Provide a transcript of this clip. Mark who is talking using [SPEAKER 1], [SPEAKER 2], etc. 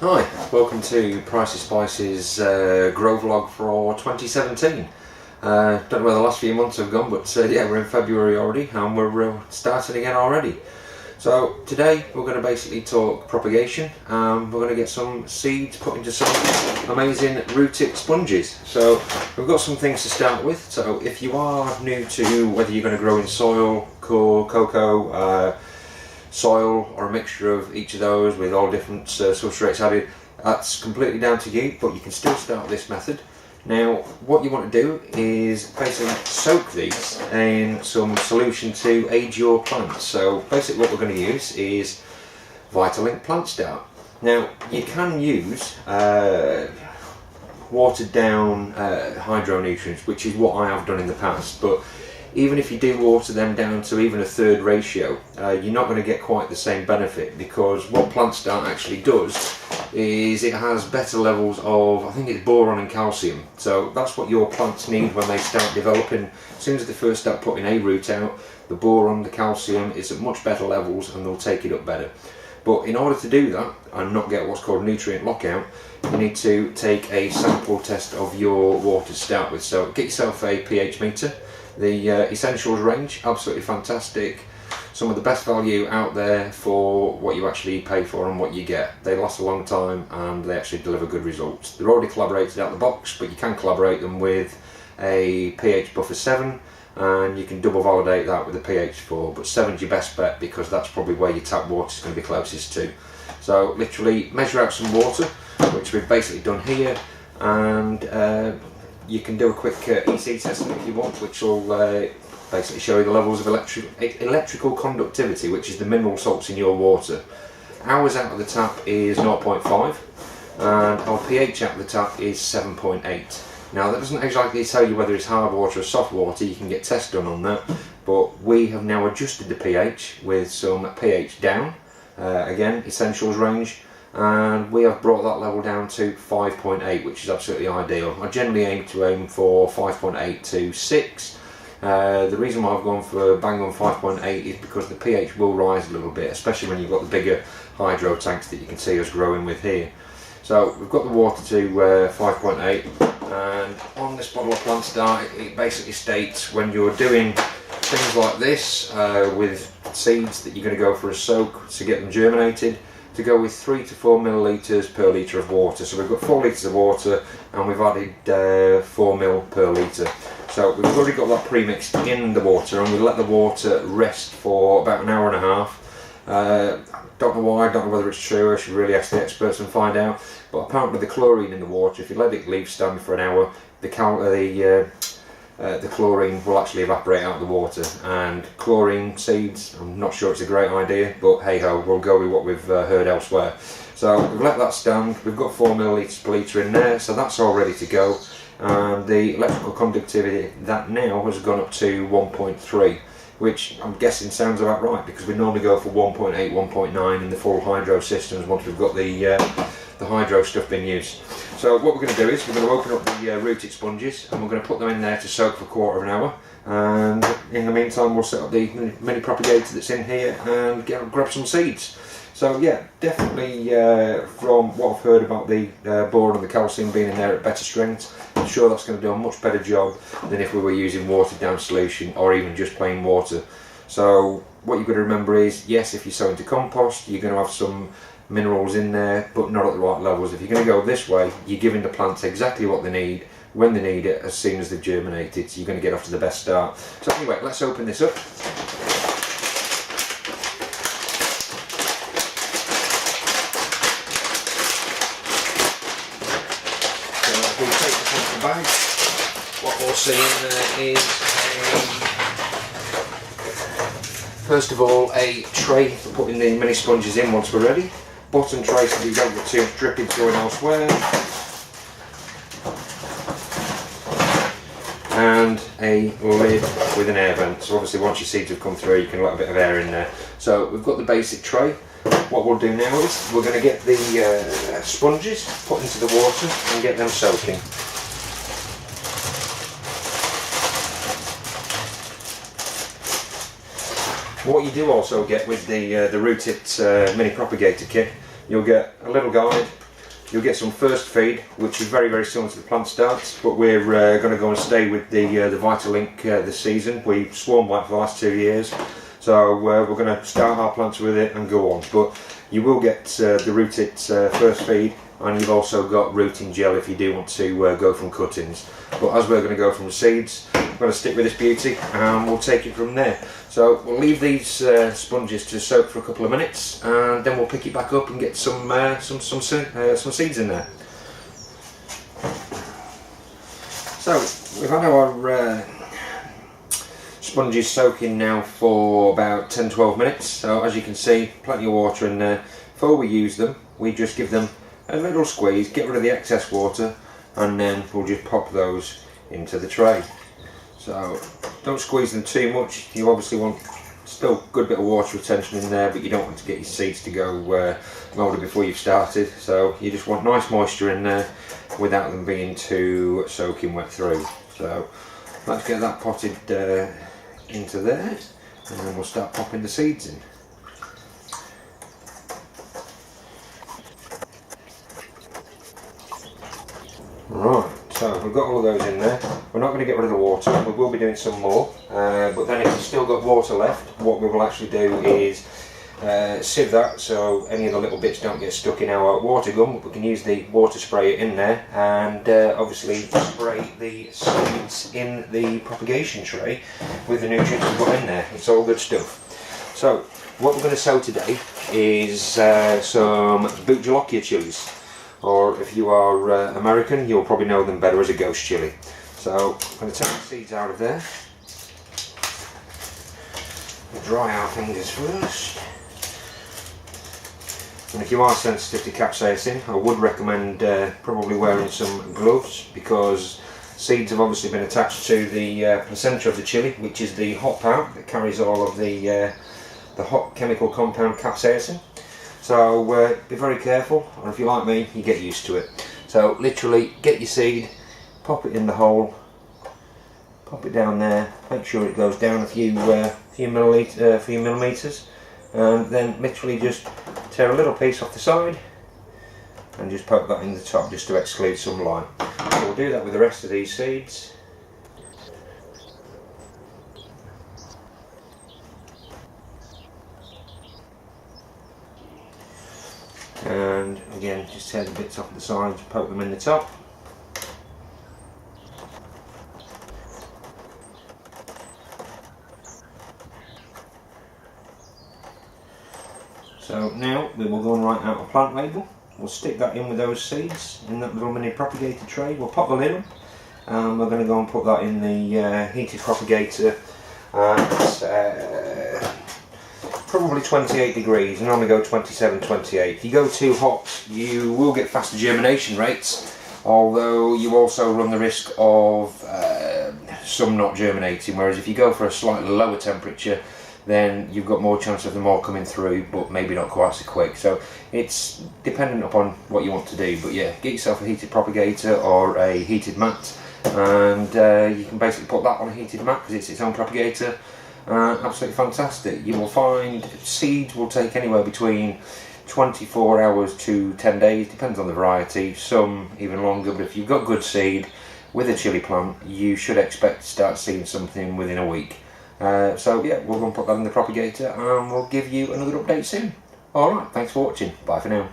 [SPEAKER 1] Hi, welcome to Pricey Spice's grow vlog for 2017. Don't know where the last few months have gone, but yeah, we're in February already and we're starting again already. So today we're going to basically talk propagation. We're going to get some seeds put into some amazing rooted sponges. So we've got some things to start with. So if you are new to whether you're going to grow in soil, cocoa, soil, or a mixture of each of those with all different substrates added, that's completely down to you, but you can still start this method. Now what you want to do is basically soak these in some solution to age your plants. So basically what we're going to use is VitaLink Plant Start. Now you can use watered down hydro nutrients, which is what I have done in the past, but even if you do water them down to even a third ratio, you're not going to get quite the same benefit, because what Plant Start actually does is it has better levels of, I think it's boron and calcium. So that's what your plants need when they start developing. As soon as they first start putting a root out, the boron, the calcium is at much better levels and they'll take it up better. But in order to do that and not get what's called nutrient lockout, you need to take a sample test of your water to start with. So get yourself a pH meter. The Essentials range, absolutely fantastic. Some of the best value out there for what you actually pay for and what you get. They last a long time and they actually deliver good results. They're already collaborated out of the box, but you can collaborate them with a pH buffer 7, and you can double validate that with a pH 4, but 7's your best bet because that's probably where your tap water is going to be closest to. So literally measure out some water, which we've basically done here, and you can do a quick EC testing if you want, which will basically show you the levels of electrical conductivity, which is the mineral salts in your water. Ours out of the tap is 0.5 and our pH out of the tap is 7.8. Now that doesn't exactly tell you whether it's hard water or soft water. You can get tests done on that, but we have now adjusted the pH with some pH down, again Essentials range, and we have brought that level down to 5.8, which is absolutely ideal. I generally aim for 5.8 to 6. The reason why I've gone for bang on 5.8 is because the pH will rise a little bit, especially when you've got the bigger hydro tanks that you can see us growing with here. So we've got the water to 5.8, and on this bottle of Plant Start it basically states when you're doing things like this with seeds that you're going to go for a soak to get them germinated, to go with 3 to 4 millilitres per litre of water. So we've got 4 litres of water and we've added 4 mil per litre. So we've already got that pre-mixed in the water, and we let the water rest for about an hour and a half. Don't know why, don't know whether it's true, I should really ask the experts and find out, but apparently the chlorine in the water, if you let it leave stand for an hour, the chlorine will actually evaporate out of the water. And chlorine seeds, I'm not sure it's a great idea, but hey ho, we'll go with what we've heard elsewhere. So we've let that stand, we've got 4 millilitres per litre in there, so that's all ready to go. And the electrical conductivity, that now has gone up to 1.3, which I'm guessing sounds about right, because we normally go for 1.8, 1.9 in the full hydro systems once we've got the hydro stuff being used. So what we're going to do is we're going to open up the rooted sponges and we're going to put them in there to soak for a quarter of an hour, and in the meantime we'll set up the mini propagator that's in here and grab some seeds. So yeah, definitely from what I've heard about the boron and the calcium being in there at better strengths, I'm sure that's going to do a much better job than if we were using watered down solution or even just plain water. So what you've got to remember is, yes, if you sow into compost, you're going to have some minerals in there, but not at the right levels. If you're going to go this way, you're giving the plants exactly what they need, when they need it, as soon as they've germinated, so you're going to get off to the best start. So anyway, let's open this up. So we'll take this off the bag. What we'll see in there is first of all a tray for putting the mini sponges in once we're ready. Bottom tray so you don't get too much drippage going elsewhere, and a lid with an air vent. So obviously once your seeds have come through, you can let a bit of air in there. So we've got the basic tray. What we'll do now is we're going to get the sponges put into the water and get them soaking. What you do also get with the rooted mini propagator kit, you'll get a little guide you'll get some first feed, which is very, very similar to the plant starts, but we're going to go and stay with the VitaLink this season. We've swarmed by it for the last 2 years, so we're going to start our plants with it and go on. But you will get the rooted first feed, and you've also got rooting gel if you do want to go from cuttings. But as we're going to go from seeds, I'm going to stick with this beauty and we'll take it from there. So we'll leave these sponges to soak for a couple of minutes, and then we'll pick it back up and get some seeds in there. So we've had our sponges soaking now for about 10-12 minutes. So as you can see, plenty of water in there. Before we use them, we just give them a little squeeze, get rid of the excess water, and then we'll just pop those into the tray. So don't squeeze them too much. You obviously want still a good bit of water retention in there, but you don't want to get your seeds to go mouldy before you've started. So you just want nice moisture in there without them being too soaking wet through. So let's get that potted into there, and then we'll start popping the seeds in. Right, so we've got all of those in there. We're not going to get rid of the water, we will be doing some more, but then if you've still got water left, what we will actually do is sieve that so any of the little bits don't get stuck in our water gun. We can use the water sprayer in there, and obviously spray the seeds in the propagation tray with the nutrients we've got in there. It's all good stuff. So what we're going to sow today is some Buchalokia chilies, or if you are American, you'll probably know them better as a ghost chili. So I'm going to take the seeds out of there. Dry our fingers first. And if you are sensitive to capsaicin, I would recommend probably wearing some gloves, because seeds have obviously been attached to the placenta of the chili, which is the hop part that carries all of the hot chemical compound capsaicin. So be very careful, or if you're like me, you get used to it. So literally get your seed, pop it in the hole, pop it down there, make sure it goes down a few millimeters, and then literally just tear a little piece off the side and just poke that in the top just to exclude some light. So we'll do that with the rest of these seeds. And again, just tear the bits off the sides, poke them in the top. So now we will go and write out a plant label. We'll stick that in with those seeds in that little mini propagator tray. We'll pop the lid on, and we're going to go and put that in the heated propagator at probably 28 degrees. I normally go 27, 28. If you go too hot, you will get faster germination rates, although you also run the risk of some not germinating, whereas if you go for a slightly lower temperature, then you've got more chance of them all coming through, but maybe not quite so quick. So it's dependent upon what you want to do. But yeah, get yourself a heated propagator or a heated mat, and you can basically put that on a heated mat because it's its own propagator. Absolutely fantastic. You will find seeds will take anywhere between 24 hours to 10 days, depends on the variety, some even longer, but if you've got good seed with a chili plant, you should expect to start seeing something within a week. So yeah, we're going to put that in the propagator, and we'll give you another update soon. Alright, thanks for watching. Bye for now.